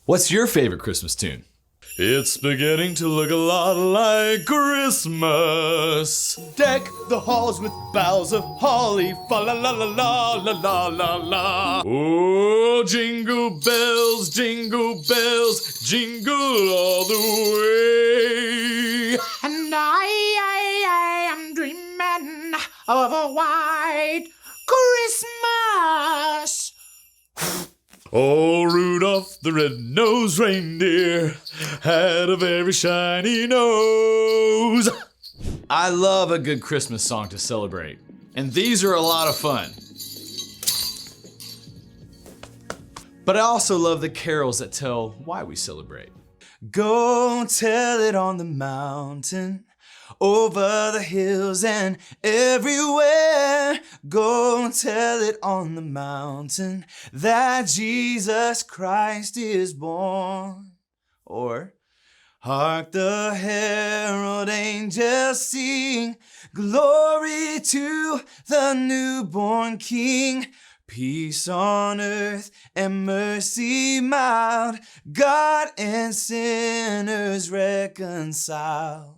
What's your favorite Christmas tune? It's beginning to look a lot like Christmas. Deck the halls with boughs of holly, fa la la la la la la la la. Oh, jingle bells, jingle all the way. And I am dreaming of a white Christmas. Oh, Rudolph the red-nosed reindeer had a very shiny nose. I love a good Christmas song to celebrate, and these are a lot of fun. But I also love the carols that tell why we celebrate. Go tell it on the mountain, over the hills and everywhere. Go tell it on the mountain that Jesus Christ is born. Or, hark the herald angels sing, glory to the newborn King. Peace on earth and mercy mild, God and sinners reconciled.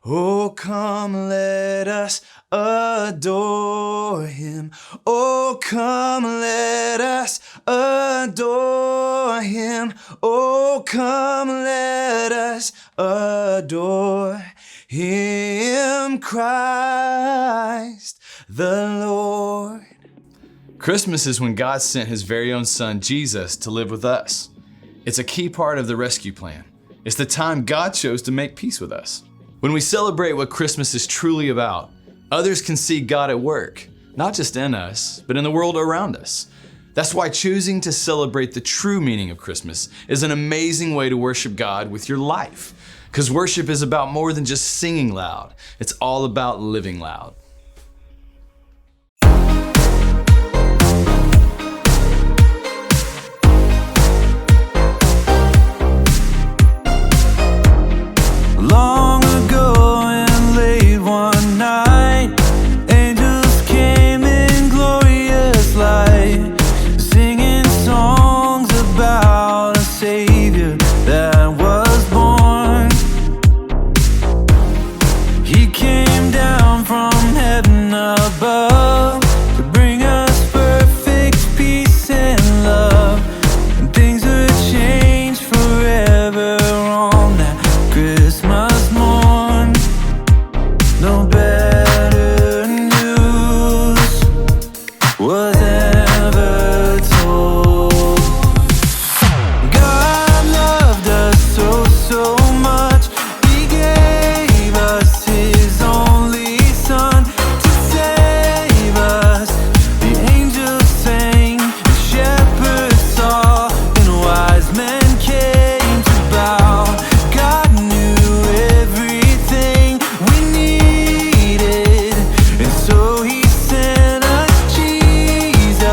Oh, come, let us adore him. Oh, come, let us adore him. Oh, come, let us adore him, Christ the Lord. Christmas is when God sent his very own son, Jesus, to live with us. It's a key part of the rescue plan. It's the time God chose to make peace with us. When we celebrate what Christmas is truly about, others can see God at work, not just in us, but in the world around us. That's why choosing to celebrate the true meaning of Christmas is an amazing way to worship God with your life. Because worship is about more than just singing loud. It's all about living loud. Long ago and late one night, angels came in glorious light, singing songs about a Savior that was born. He came down from heaven above to bring us perfect peace and love, and things would change forever on that Christmas morn. No better news was ever told. God loved us so, so much, he gave us his only son to save us. The angels sang, the shepherds saw, and wise men came to bow. God knew everything we needed, and so he sent us Jesus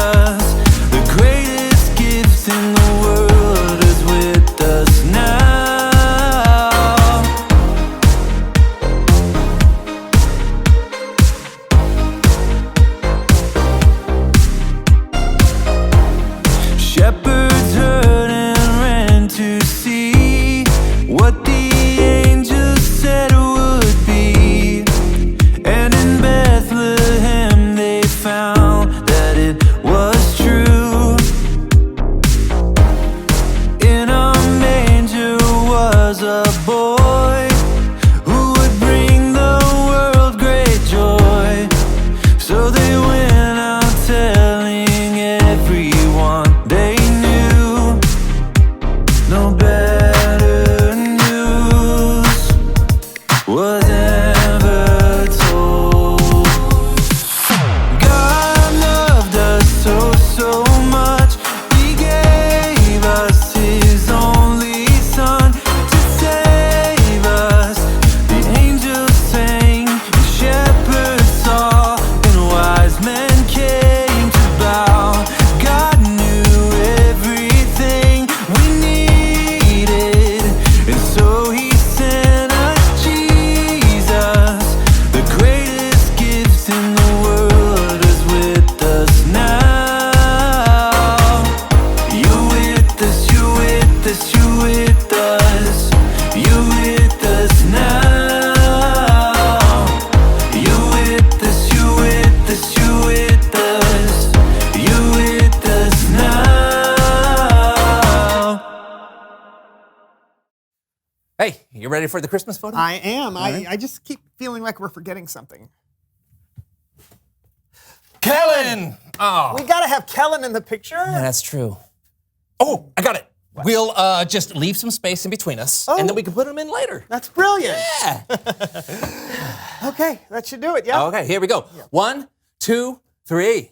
Hey, you ready for the Christmas photo? I am. I just keep feeling like we're forgetting something. Kellen! Oh, We gotta have Kellen in the picture. yeah, that's true. Oh, I got it. We'll just leave some space in between us, and then we can put them in later. That's brilliant. Yeah. Okay, that should do it. Yeah. Okay, here we go. 1, 2, 3.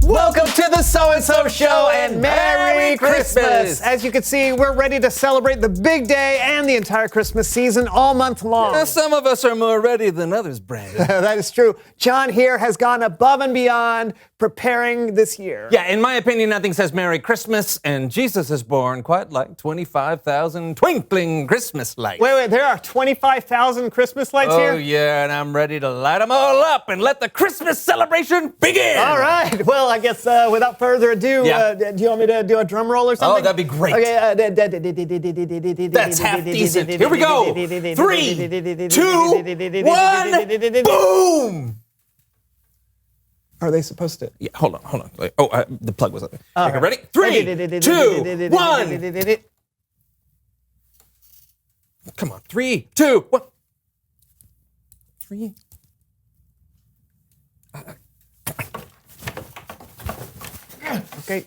Welcome to the So Show and Merry Christmas. As you can see, we're ready to celebrate the big day and the entire Christmas season all month long. Some of us are more ready than others, Brandon. That is true. John here has gone above and beyond preparing this year. Yeah, in my opinion, nothing says Merry Christmas, and Jesus is born quite like 25,000 twinkling Christmas lights. Wait, there are 25,000 Christmas lights Oh, here? yeah, and I'm ready to light them all up and let the Christmas celebration begin. All right. Well, I guess without further ado, Yeah. do you want me to do a drum roll or something? Oh, that'd be great. Okay. That's half decent. Here we go. 3, 2, 1, boom! Are they supposed to? Yeah, hold on. Oh, the plug was up. Okay, ready? 3, 2, 1. Come on, 3, 2, 1. 3. Okay.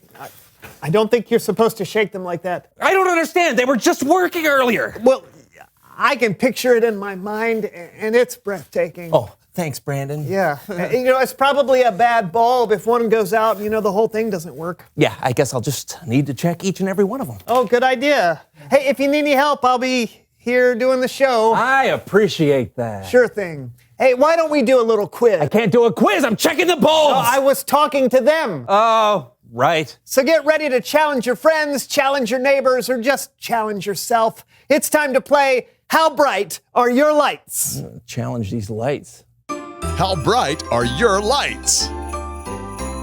I don't think you're supposed to shake them like that. I don't understand. They were just working earlier. Well, I can picture it in my mind, and it's breathtaking. Oh, thanks, Brandon. Yeah. It's probably a bad bulb. If one goes out, the whole thing doesn't work. Yeah, I guess I'll just need to check each and every one of them. Oh, good idea. Hey, if you need any help, I'll be here doing the show. I appreciate that. Sure thing. Hey, why don't we do a little quiz? I can't do a quiz. I'm checking the bulbs. I was talking to them. Oh, right. So get ready to challenge your friends, challenge your neighbors, or just challenge yourself. It's time to play How Bright Are Your Lights? Challenge these lights. How bright are your lights?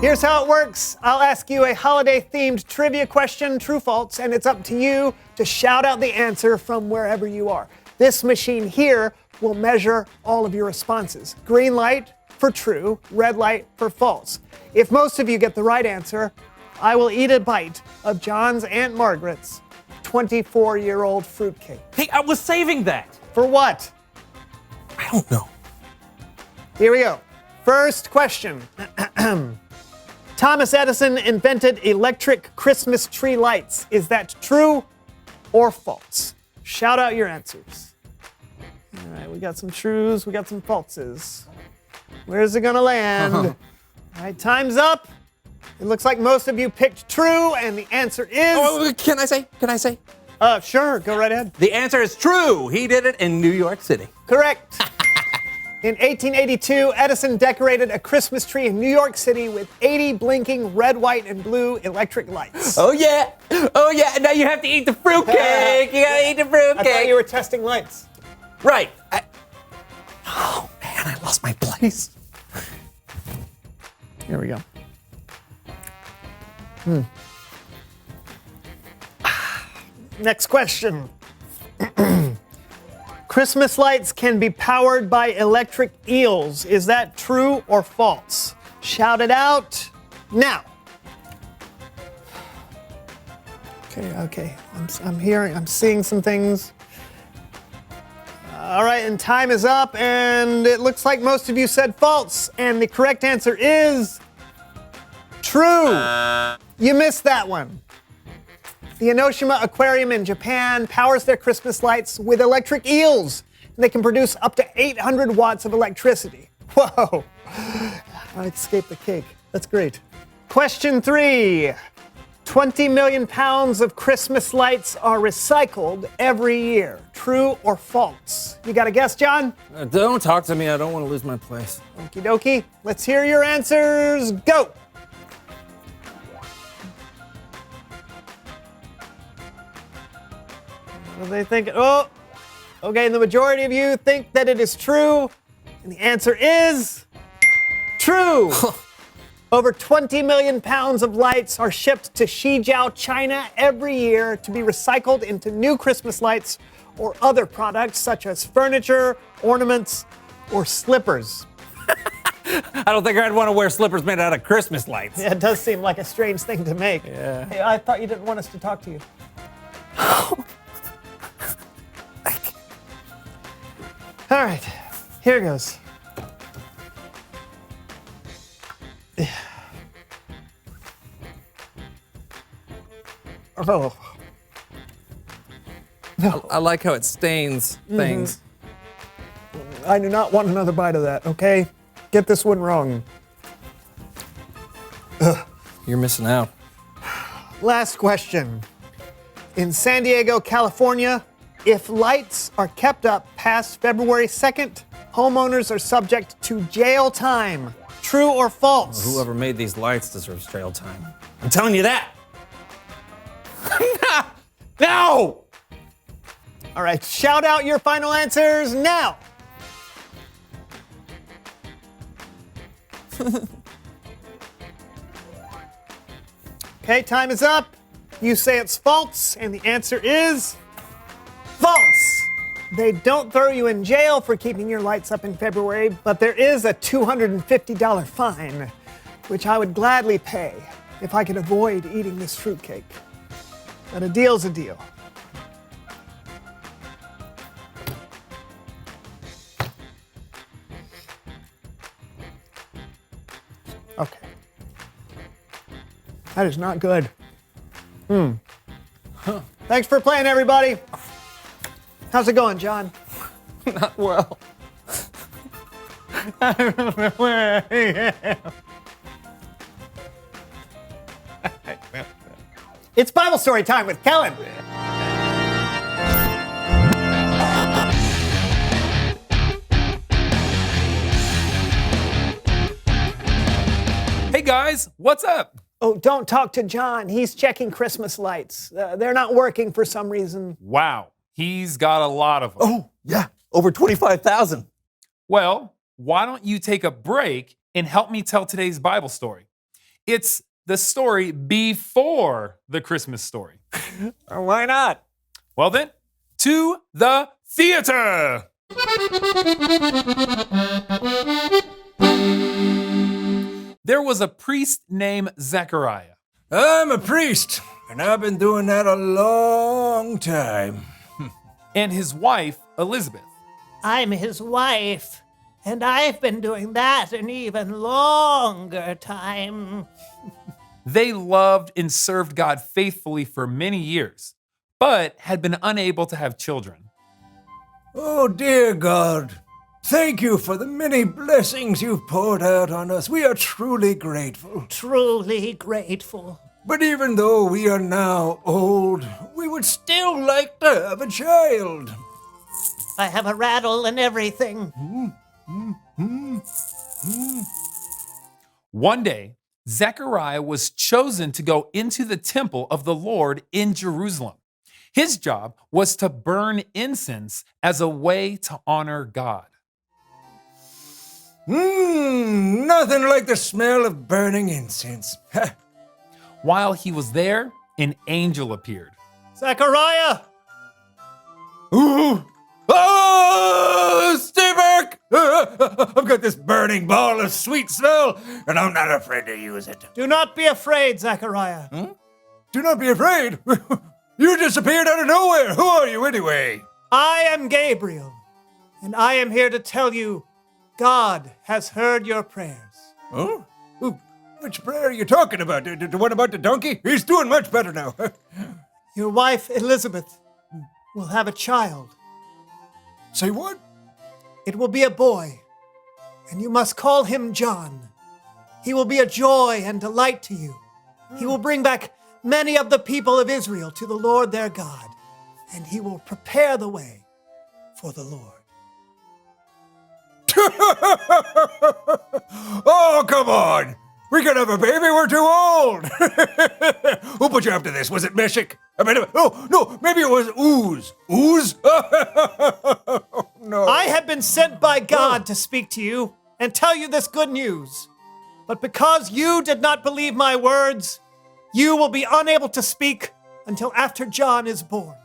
Here's how it works. I'll ask you a holiday-themed trivia question, true, false, and it's up to you to shout out the answer from wherever you are. This machine here will measure all of your responses. Green light for true, red light for false. If most of you get the right answer, I will eat a bite of John's Aunt Margaret's 24-year-old fruitcake. Hey, I was saving that. For what? I don't know. Here we go. First question. Thomas Edison invented electric Christmas tree lights. Is that true or false? Shout out your answers. All right, we got some trues, we got some falses. Where's it gonna land? All right, time's up. It looks like most of you picked true, and the answer is... Oh, can I say? Sure, go right ahead. The answer is true. He did it in New York City. Correct. In 1882, Edison decorated a Christmas tree in New York City with 80 blinking red, white, and blue electric lights. Oh, yeah. And now you have to eat the fruitcake. You gotta eat the fruitcake. I thought you were testing lights. Right. Oh, man, I lost my place. Here we go. Next question. Christmas lights can be powered by electric eels. Is that true or false? Shout it out now. Okay. I'm seeing some things. All right, and time is up, and it looks like most of you said false, and the correct answer is true. You missed that one. The Enoshima Aquarium in Japan powers their Christmas lights with electric eels. They can produce up to 800 watts of electricity. Whoa. I escaped the cake. That's great. Question 3. 20 million pounds of Christmas lights are recycled every year. True or false? You got a guess, John? Don't talk to me. I don't want to lose my place. Okie dokie. Let's hear your answers. Go. What do they think? Oh, okay. And the majority of you think that it is true. And the answer is true. Over 20 million pounds of lights are shipped to Shijiao, China every year to be recycled into new Christmas lights or other products such as furniture, ornaments, or slippers. I don't think I'd want to wear slippers made out of Christmas lights. Yeah, it does seem like a strange thing to make. Yeah. Hey, I thought you didn't want us to talk to you. All right, here goes. Oh. I like how it stains things. I do not want another bite of that, okay? Get this one wrong. You're missing out. Last question. In San Diego, California, if lights are kept up past February 2nd, homeowners are subject to jail time. True or false? Whoever made these lights deserves jail time. I'm telling you that. No! All right, shout out your final answers now. Okay, time is up. You say it's false, and the answer is false. They don't throw you in jail for keeping your lights up in February, but there is a $250 fine, which I would gladly pay if I could avoid eating this fruitcake. But a deal's a deal. Okay. That is not good. Thanks for playing, everybody. How's it going, John? Not well. I don't know where I am. It's Bible story time with Kellen. Hey guys, what's up? Oh, don't talk to John. He's checking Christmas lights. They're not working for some reason. Wow, he's got a lot of them. Oh, yeah, over 25,000. Well, why don't you take a break and help me tell today's Bible story? It's the story before the Christmas story. Why not? Well then, to the theater! There was a priest named Zechariah. I'm a priest, and I've been doing that a long time. And his wife, Elizabeth. I'm his wife, and I've been doing that an even longer time. They loved and served God faithfully for many years, but had been unable to have children. Oh, dear God, thank you for the many blessings you've poured out on us. We are truly grateful. Truly grateful. But even though we are now old, we would still like to have a child. I have a rattle and everything. One day, Zechariah was chosen to go into the temple of the Lord in Jerusalem. His job was to burn incense as a way to honor God. Nothing like the smell of burning incense. While he was there, an angel appeared. Zechariah! Ooh. Oh, stay back! I've got this burning ball of sweet smell, and I'm not afraid to use it. Do not be afraid, Zechariah. Do not be afraid. You disappeared out of nowhere. Who are you anyway? I am Gabriel, and I am here to tell you God has heard your prayers. Huh? Which prayer are you talking about? The one about the donkey? He's doing much better now. Your wife, Elizabeth, will have a child. Say what? It will be a boy, and you must call him John. He will be a joy and delight to you. He will bring back many of the people of Israel to the Lord their God, and he will prepare the way for the Lord. Oh, come on. We can have a baby. We're too old. Who put you up to this? Was it Meshach? Oh, no, maybe it was ooze. Ooze? No. I have been sent by God to speak to you and tell you this good news. But because you did not believe my words, you will be unable to speak until after John is born.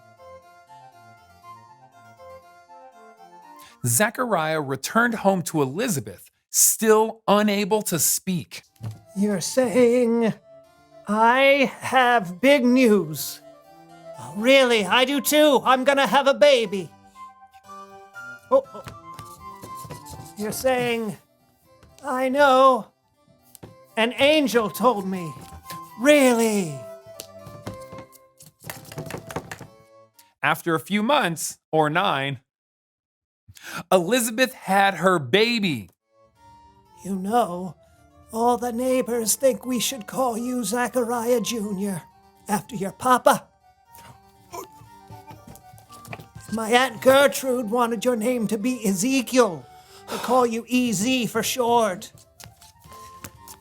Zechariah returned home to Elizabeth, still unable to speak. You're saying I have big news. Oh, really, I do too. I'm gonna have a baby. Oh. You're saying I know. An angel told me. Really? After a few months, or 9, Elizabeth had her baby. You know, all the neighbors think we should call you Zechariah Jr. after your papa. My Aunt Gertrude wanted your name to be Ezekiel. They call you EZ for short.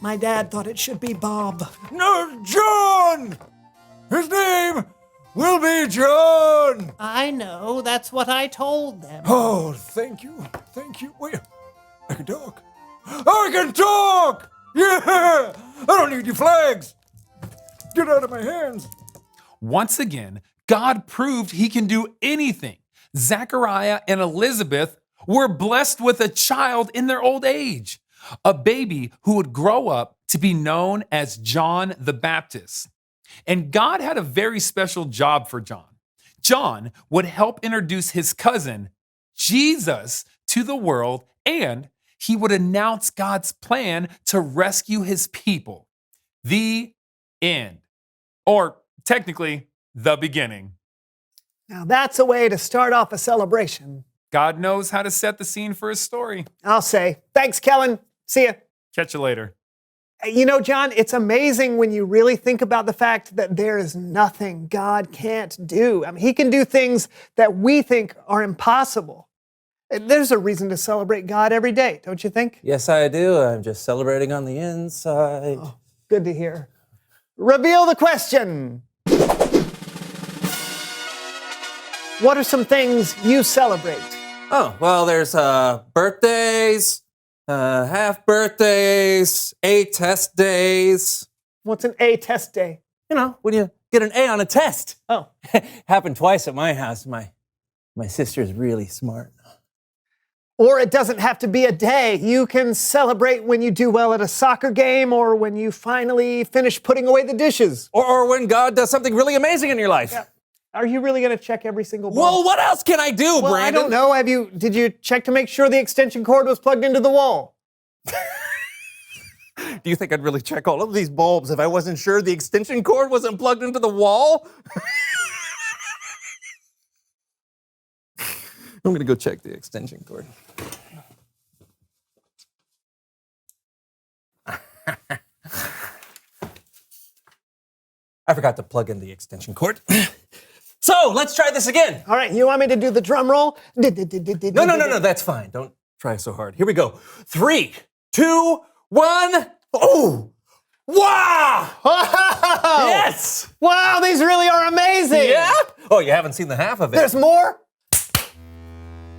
My dad thought it should be Bob. No, John! His name will be John! I know, that's what I told them. Oh, thank you. Thank you. Wait, I can talk. I can talk! Yeah! I don't need your flags. Get out of my hands. Once again, God proved he can do anything. Zechariah and Elizabeth were blessed with a child in their old age, a baby who would grow up to be known as John the Baptist. And God had a very special job for John. John would help introduce his cousin, Jesus, to the world, and he would announce God's plan to rescue his people. The end. Or technically, the beginning. Now that's a way to start off a celebration. God knows how to set the scene for his story. I'll say. Thanks, Kellen. See ya. Catch you later. You know, John, it's amazing when you really think about the fact that there is nothing God can't do. I mean, he can do things that we think are impossible. There's a reason to celebrate God every day, don't you think? Yes, I do. I'm just celebrating on the inside. Oh, good to hear. Reveal the question. What are some things you celebrate? Oh, well, there's birthdays, half birthdays, A test days. What's an A test day? You know, when you get an A on a test. Oh. Happened twice at my house. My sister's really smart. Or it doesn't have to be a day. You can celebrate when you do well at a soccer game or when you finally finish putting away the dishes. Or when God does something really amazing in your life. Yeah. Are you really going to check every single ball? Well, what else can I do, Well, Brandon? I don't know. Did you check to make sure the extension cord was plugged into the wall? Do you think I'd really check all of these bulbs if I wasn't sure the extension cord wasn't plugged into the wall? I'm gonna go check the extension cord. I forgot to plug in the extension cord. So, let's try this again. All right, you want me to do the drum roll? No, that's fine. Don't try so hard. Here we go. 3, 2, 1. Oh! Wow! Yes! Wow, these really are amazing! Yeah? Oh, you haven't seen the half of it. There's more?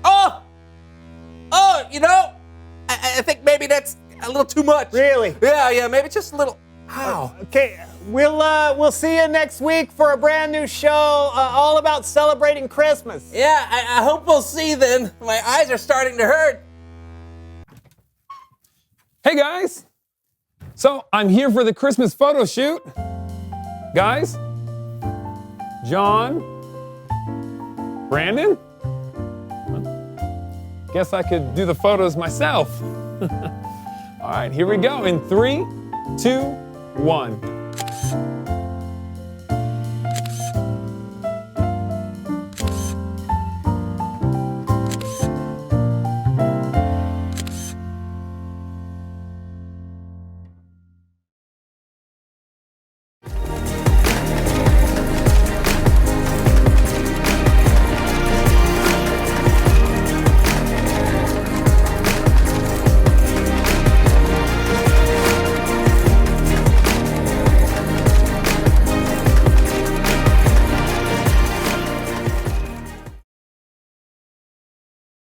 Oh, you know, I think maybe that's a little too much. Really? Yeah, maybe just a little. Ow. Okay, we'll see you next week for a brand new show all about celebrating Christmas. Yeah, I hope we'll see then. My eyes are starting to hurt. Hey guys! So I'm here for the Christmas photo shoot. Guys? John? Brandon? Guess I could do the photos myself. All right, here we go in 3, 2, 1.